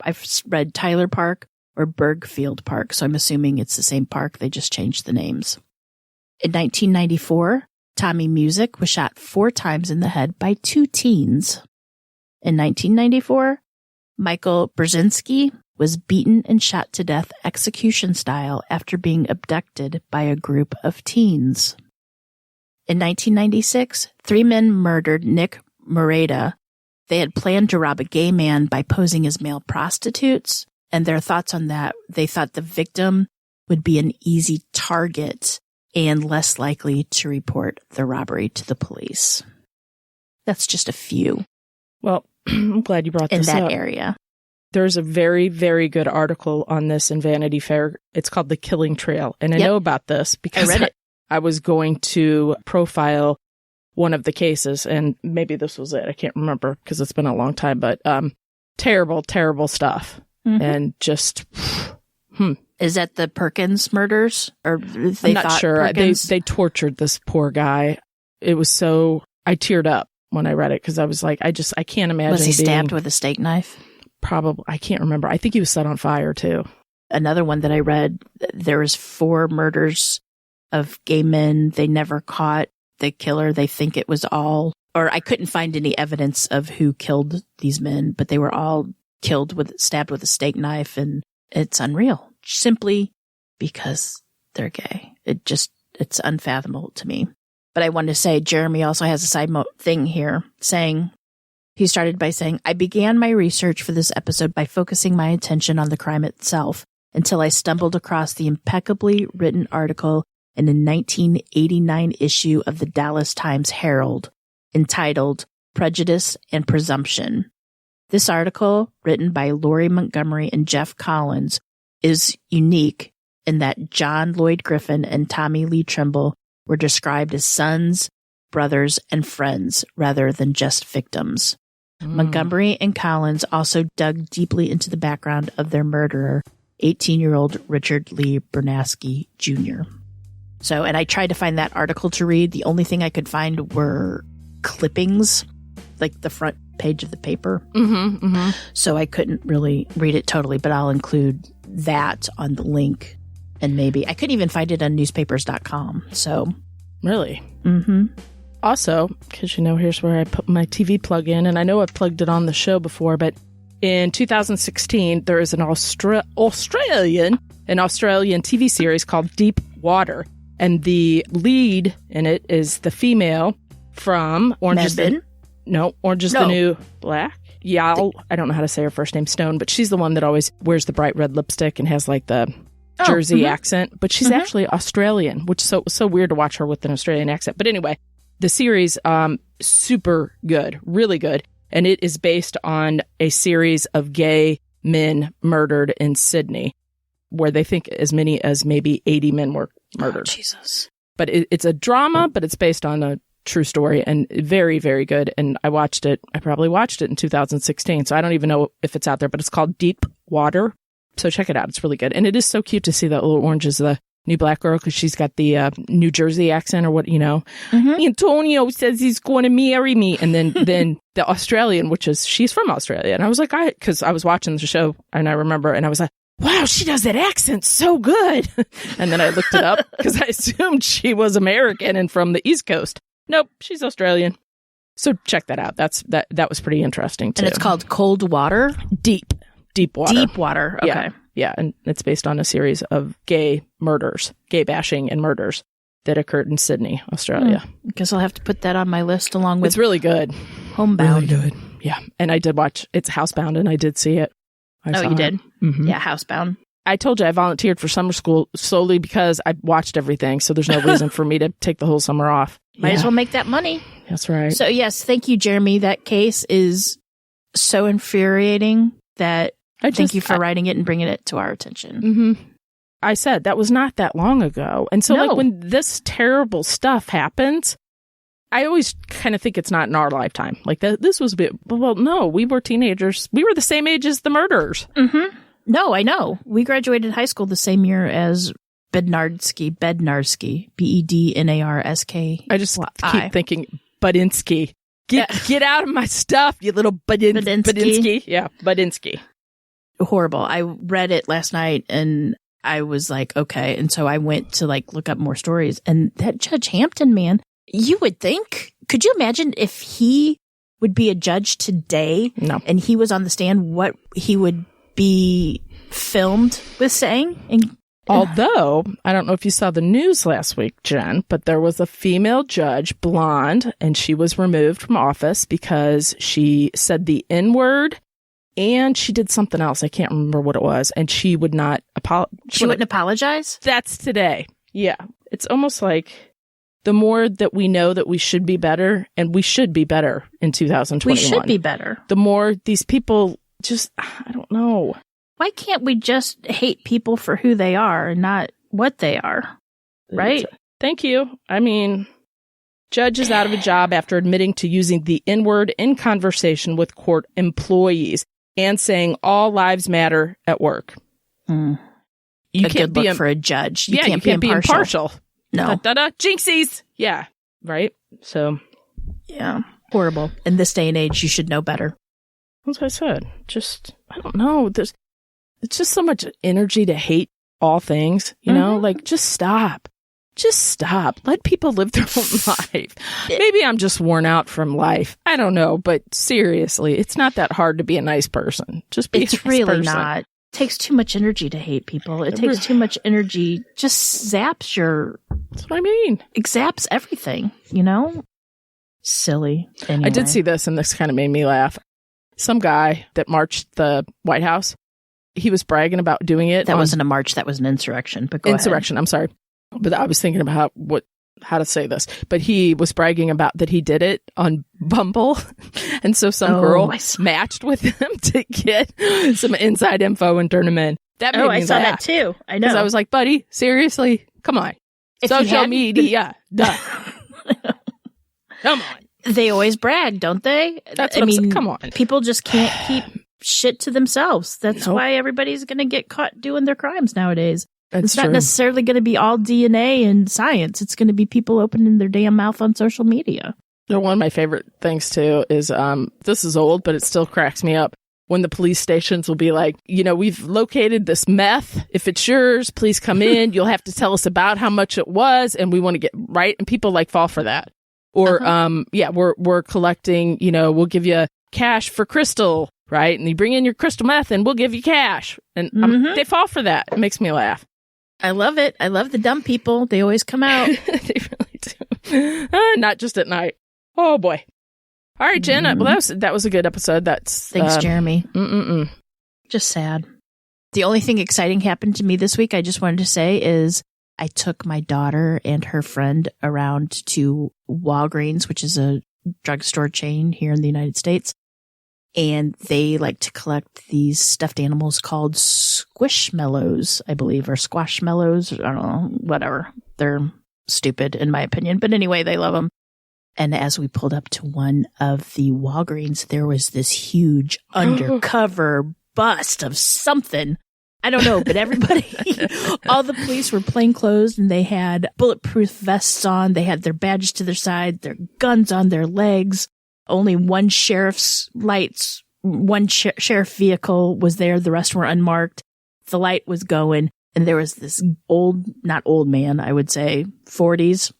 I've read Tyler Park or Bergfield Park, so I'm assuming it's the same park, they just changed the names. In 1994, Tommy Music was shot 4 times in the head by 2 teens. In 1994, Michael Brzezinski was beaten and shot to death execution style after being abducted by a group of teens. In 1996, 3 men murdered Nick Moreta. They had planned to rob a gay man by posing as male prostitutes, and their thoughts on that, they thought the victim would be an easy target and less likely to report the robbery to the police. That's just a few. Well, I'm glad you brought this up. In that area. There's a very, very good article on this in Vanity Fair. It's called The Killing Trail. And I know about this because I read it. I was going to profile one of the cases, and maybe this was it. I can't remember because it's been a long time, but terrible, terrible stuff. Mm-hmm. And just, Is that the Perkins murders? Or I'm not sure. They tortured this poor guy. It was so, I teared up when I read it because I was like, I can't imagine. Was he stabbed with a steak knife? Probably. I can't remember. I think he was set on fire too. Another one that I read, there was 4 murders of gay men. They never caught the killer. They think it was all, or I couldn't find any evidence of who killed these men, but they were all stabbed with a steak knife, and it's unreal simply because they're gay. It's unfathomable to me. But I wanted to say, Jeremy also has a side thing here he started by saying, I began my research for this episode by focusing my attention on the crime itself until I stumbled across the impeccably written article in a 1989 issue of the Dallas Times-Herald entitled Prejudice and Presumption. This article, written by Lori Montgomery and Jeff Collins, is unique in that John Lloyd Griffin and Tommy Lee Trimble were described as sons, brothers, and friends rather than just victims. Montgomery and Collins also dug deeply into the background of their murderer, 18-year-old Richard Lee Bernaske Jr. So, and I tried to find that article to read. The only thing I could find were clippings, like the front page of the paper. So I couldn't really read it totally, but I'll include that on the link. And maybe I couldn't even find it on newspapers.com. So, really? Also, because here's where I put my TV plug in, and I know I've plugged it on the show before, but in 2016, there is an Australian TV series called Deep Water, and the lead in it is the female from Orange is the New Black. Yal, I don't know how to say her first name, Stone, but she's the one that always wears the bright red lipstick and has like the Jersey accent, but she's actually Australian, which is so weird to watch her with an Australian accent. But anyway, the series, super good, really good. And it is based on a series of gay men murdered in Sydney, where they think as many as maybe 80 men were murdered. Oh, Jesus. But it's a drama, but it's based on a true story and very, very good. And I probably watched it in 2016. So I don't even know if it's out there, but it's called Deep Water. So check it out. It's really good. And it is so cute to see that little Orange is the New Black girl, because she's got the New Jersey accent or what, Antonio says he's going to marry me. And then the Australian, she's from Australia. And I was like, because I was watching the show and I remember, and I was like, wow, she does that accent so good. And then I looked it up because I assumed she was American and from the East Coast. Nope, she's Australian. So check that out. That was pretty interesting too. And it's called Cold Water? Deep Water. Deep Water. Okay. Yeah, and it's based on a series of gay bashing and murders that occurred in Sydney, Australia. Guess I'll have to put that on my list along with It's really good. Homebound. Really good. Yeah, and I did watch, it's Housebound, and I did see it. You did? Mm-hmm. Yeah, Housebound. I told you I volunteered for summer school solely because I watched everything, so there's no reason for me to take the whole summer off. Might as well make that money. That's right. So yes, thank you, Jeremy. That case is so infuriating that thank you for writing it and bringing it to our attention. Mm-hmm. I said that was not that long ago. And so like when this terrible stuff happens, I always kind of think it's not in our lifetime. Like this was a bit, well, no, we were teenagers. We were the same age as the murderers. Mm-hmm. No, I know. We graduated high school the same year as Bednarski, Bednarski. I just keep thinking Budinsky. Get out of my stuff, you little Budinsky. Yeah, Budinsky. Horrible. I read it last night and I was like, okay. And so I went to look up more stories. And that Judge Hampton, man, you would think, could you imagine if he would be a judge today? No. And he was on the stand, what he would be filmed with saying? Although, I don't know if you saw the news last week, Jen, but there was a female judge, blonde, and she was removed from office because she said the N-word. And she did something else. I can't remember what it was. And she would not apologize. She wouldn't apologize? That's today. Yeah. It's almost like the more that we know that we should be better, and we should be better in 2021. We should be better. The more these people I don't know. Why can't we just hate people for who they are and not what they are? Right? Thank you. I mean, judge is out of a job after admitting to using the N-word in conversation with court employees and saying all lives matter at work. You can't be for a judge. You can't be impartial. No. Jinxies. Yeah. Right? So. Yeah. Horrible. In this day and age, you should know better. That's what I said. I don't know. It's just so much energy to hate all things, you know? Just stop. Just stop. Let people live their own life. Maybe I'm just worn out from life. I don't know. But seriously, it's not that hard to be a nice person. Just be a nice person. It's really not. takes too much energy to hate people. It takes too much energy. Just zaps That's what I mean. It zaps everything, Silly. Anyway. I did see this, and this kind of made me laugh. Some guy that marched the White House, he was bragging about doing it. That wasn't a march. That was an insurrection. But go insurrection. ahead. I'm sorry. But I was thinking about how to say this. But he was bragging about that he did it on Bumble. And so some girl matched with him to get some inside info and turn him in. That made me I saw laugh. that too. I know. Because I was like, buddy, seriously? Come on. Social media. Duh. Come on. They always brag, don't they? That's what I mean. Come on. People just can't keep shit to themselves. That's why everybody's going to get caught doing their crimes nowadays. It's not necessarily going to be all DNA and science. It's going to be people opening their damn mouth on social media. One of my favorite things, too, is this is old, but it still cracks me up. When the police stations will be like, we've located this meth. If it's yours, please come in. You'll have to tell us about how much it was, and we want to get right. And people fall for that. Or, we're collecting, we'll give you cash for crystal, right? And you bring in your crystal meth and we'll give you cash. And they fall for that. It makes me laugh. I love it. I love the dumb people. They always come out. They really do. Not just at night. Oh, boy. All right, Jen. Well, that was a good episode. Thanks, Jeremy. Just sad. The only thing exciting happened to me this week, I just wanted to say, is I took my daughter and her friend around to Walgreens, which is a drugstore chain here in the United States. And they like to collect these stuffed animals called squishmallows, I believe, or squashmallows. I don't know, whatever. They're stupid, in my opinion. But anyway, they love them. And as we pulled up to one of the Walgreens, there was this huge undercover bust of something. I don't know, but everybody, all the police were plainclothes and they had bulletproof vests on. They had their badges to their side, their guns on their legs. Only one sheriff vehicle was there. The rest were unmarked. The light was going, and there was this not old man, I would say 40s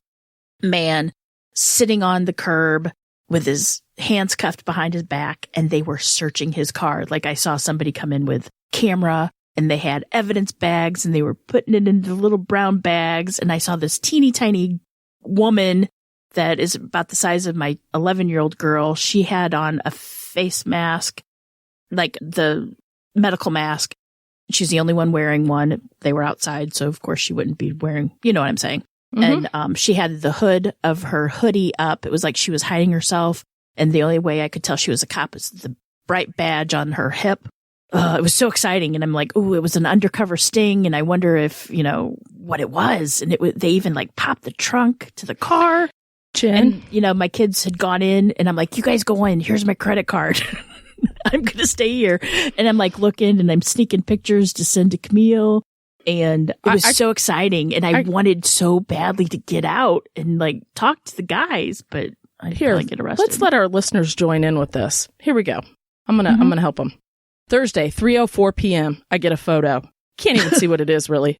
man sitting on the curb with his hands cuffed behind his back, and they were searching his car. Like I saw somebody come in with camera, and they had evidence bags, and they were putting it into little brown bags. And I saw this teeny tiny woman that is about the size of my 11-year-old girl. She had on a face mask, like the medical mask. She's the only one wearing one. They were outside, so of course she wouldn't be wearing, you know what I'm saying. And she had the hood of her hoodie up. It was like she was hiding herself. And the only way I could tell she was a cop was the bright badge on her hip. It was so exciting. And I'm like, ooh, it was an undercover sting. And I wonder if, what it was. And they even popped the trunk to the car. Jen. And, my kids had gone in and I'm like, you guys go in. Here's my credit card. I'm going to stay here. And I'm looking and I'm sneaking pictures to send to Camille. And it was so exciting. And I wanted so badly to get out and talk to the guys, but I didn't get arrested. Let's let our listeners join in with this. Here we go. I'm going to help them. Thursday, 3:04 p.m. I get a photo. Can't even see what it is, really.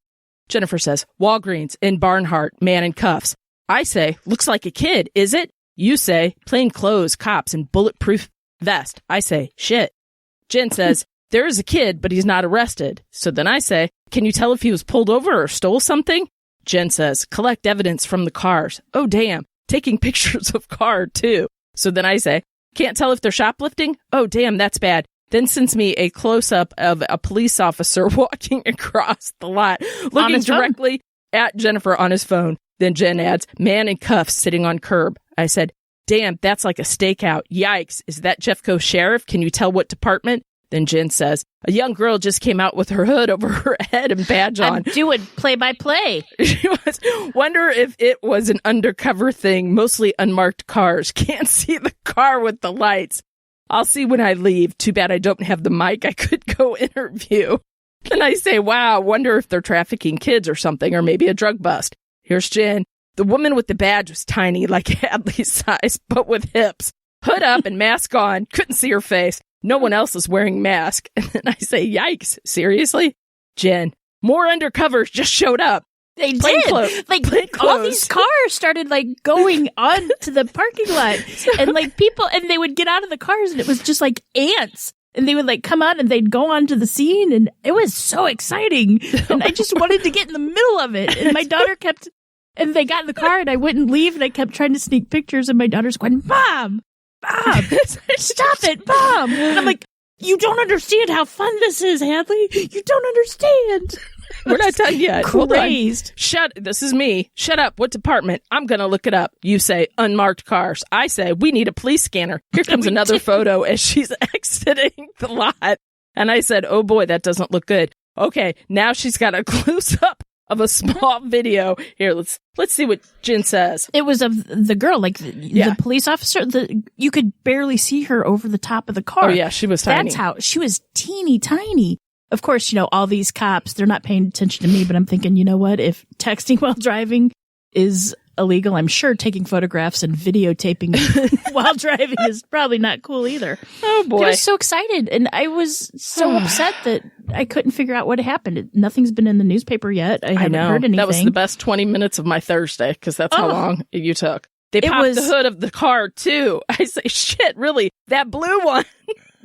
Jennifer says, Walgreens in Barnhart, man in cuffs. I say, looks like a kid, is it? You say, plain clothes, cops, and bulletproof vest. I say, shit. Jen says, there is a kid, but he's not arrested. So then I say, can you tell if he was pulled over or stole something? Jen says, collect evidence from the cars. Oh, damn. Taking pictures of car, too. So then I say, can't tell if they're shoplifting? Oh, damn, that's bad. Then sends me a close-up of a police officer walking across the lot, looking directly at Jennifer on his phone. Then Jen adds, man in cuffs sitting on curb. I said, damn, that's like a stakeout. Yikes. Is that Jeffco Sheriff? Can you tell what department? Then Jen says, a young girl just came out with her hood over her head and badge on. I'm doing play-by-play. She was, wonder if it was an undercover thing, mostly unmarked cars. Can't see the car with the lights. I'll see when I leave. Too bad I don't have the mic. I could go interview. And I say, wow, wonder if they're trafficking kids or something, or maybe a drug bust. Here's Jen. The woman with the badge was tiny, like Hadley's size, but with hips. Hood up and mask on. Couldn't see her face. No one else is wearing mask. And then I say, yikes, seriously? Jen, more undercovers just showed up. They did. All these cars started going on to the parking lot and people, and they would get out of the cars and it was just ants. And they would like come out and they'd go onto the scene, and it was so exciting. And I just wanted to get in the middle of it. And my daughter and they got in the car and I wouldn't leave, and I kept trying to sneak pictures, and my daughter's going, Mom, stop it, Mom. And I'm like, you don't understand how fun this is, Hadley. You don't understand. We're not done yet. Hold on. Crazed. This is me. Shut up. What department? I'm going to look it up. You say unmarked cars. I say we need a police scanner. Here comes another photo as she's exiting the lot. And I said, oh boy, that doesn't look good. Okay, now she's got a close-up of a small video. Here, let's see what Jen says. It was of the girl, like the police officer. You could barely see her over the top of the car. Oh yeah, she was tiny. That's how she was, teeny tiny. Of course, all these cops, they're not paying attention to me, but I'm thinking, you know what? If texting while driving is illegal, I'm sure taking photographs and videotaping while driving is probably not cool either. Oh boy. I was so excited, and I was so upset that I couldn't figure out what happened. Nothing's been in the newspaper yet. I haven't heard anything. That was the best 20 minutes of my Thursday, because that's how long you took. They popped the hood of the car, too. I say, shit, really? That blue one?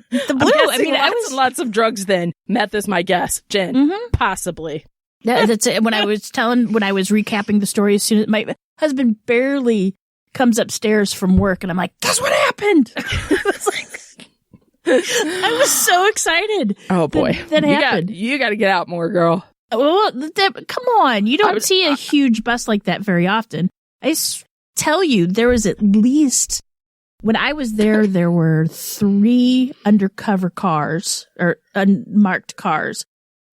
The blue, I mean, lots of drugs then. Meth is my guess. Jen, possibly. That's it. When I was recapping the story, as soon as my husband barely comes upstairs from work, and I'm like, guess what happened? I was so excited. Oh boy. That happened. You got to get out more, girl. Well, come on. You don't see a huge bus like that very often. I tell you, there was at least, when I was there, there were 3 undercover cars or unmarked cars.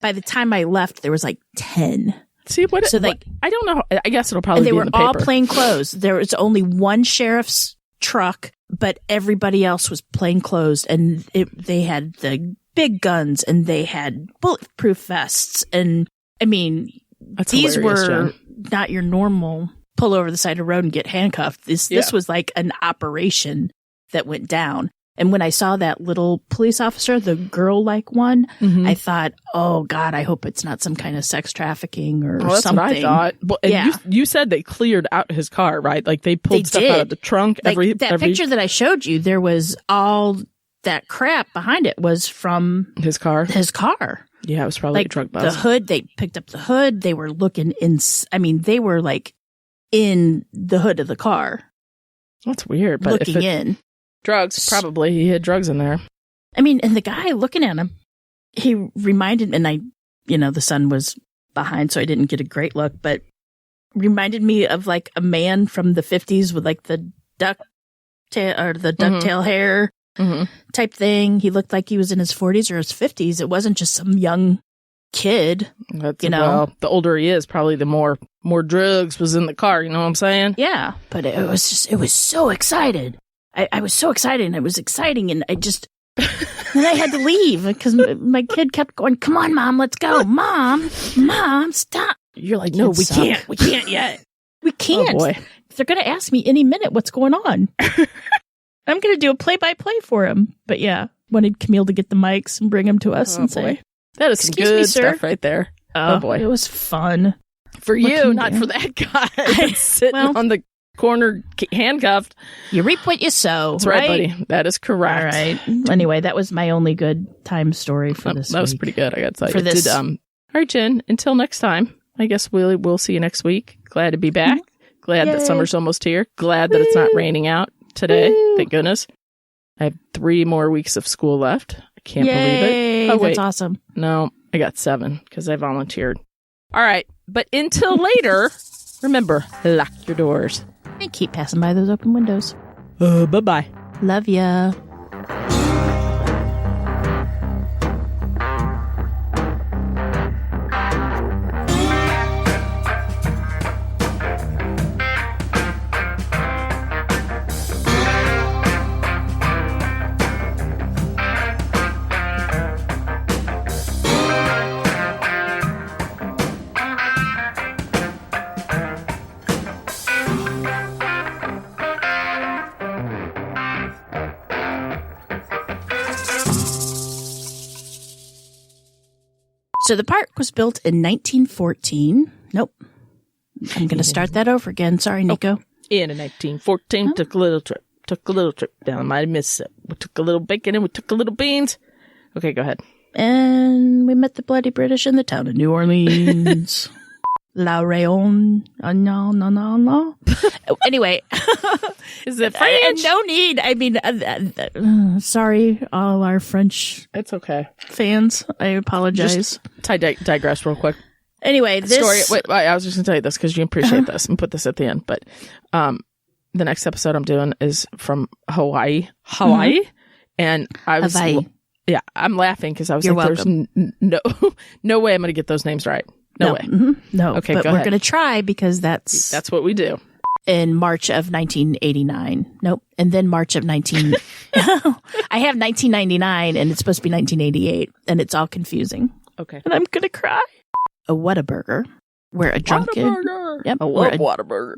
By the time I left, there was like 10. See what? So I don't know. I guess it'll probably. And they be were in the paper. all plain clothes. There was only one sheriff's truck, but everybody else was plain clothes, and they had the big guns, and they had bulletproof vests, and I mean, these were not your normal pull over the side of the road and get handcuffed. This was like an operation that went down. And when I saw that little police officer, the girl-like one, I thought, oh, God, I hope it's not some kind of sex trafficking or that's something. What I thought. Well, you said they cleared out his car, right? Like they pulled stuff out of the trunk. Like that picture that I showed you, there was all that crap behind it was from his car. Yeah, it was probably a drug bust. The hood, they picked up the hood. They were looking they were like in the hood of the car. That's weird. But looking in. Drugs, probably. He had drugs in there. I mean, and the guy looking at him, he reminded me, and the sun was behind, so I didn't get a great look, but reminded me of like a man from the 50s with like the ducktail hair type thing. He looked like he was in his 40s or his 50s. It wasn't just some young kid. Well, the older he is, probably the more drugs was in the car. You know what I'm saying? Yeah, but it was so excited. I was so excited, and it was exciting, and then I had to leave because my kid kept going, come on, Mom, let's go. Mom, stop. You're like, no, we can't. We can't yet. We can't. Oh, boy. They're going to ask me any minute what's going on. I'm going to do a play-by-play for him. But yeah, wanted Camille to get the mics and bring them to us and say, that is some good stuff right there. Oh, boy. It was fun. For you, not for that guy sitting on the corner handcuffed. You reap what you sow. That's right, buddy. That is correct. All right. Anyway, that was my only good time story for this week. That was pretty good, I got to tell you. All right, Jen, until next time, I guess we'll see you next week. Glad to be back. Glad that summer's almost here. Glad that it's not raining out today. Thank goodness. I have 3 more weeks of school left. I can't believe it. Oh, wait. That's awesome. No, I got 7 because I volunteered. All right. But until later, remember, lock your doors. And keep passing by those open windows. Bye-bye. Love ya. So the park was built in 1914. Nope. I'm going to start that over again. Sorry, Nico. In 1914, took a little trip down the mighty Mississippi. We took a little bacon and we took a little beans. Okay, go ahead. And we met the bloody British in the town of New Orleans. La Rayon. No. Anyway. Is it French? No need. I mean, sorry, all our French It's okay. fans. I apologize. Just digress real quick. Anyway, this Story. Wait, I was just going to tell you this because you appreciate this and put this at the end. But the next episode I'm doing is from Hawaii. And I was... Hawaii. Yeah, I'm laughing because I was You're like, welcome. there's no way I'm going to get those names right. No way. No. Okay, but go we're ahead. going to try because that's what we do. in March of 1989. Nope. And then March of 19... I have 1999 and it's supposed to be 1988 and it's all confusing. Okay. And I'm going to cry. A Whataburger, where a drunken... Whataburger. Yep. I where love Whataburger.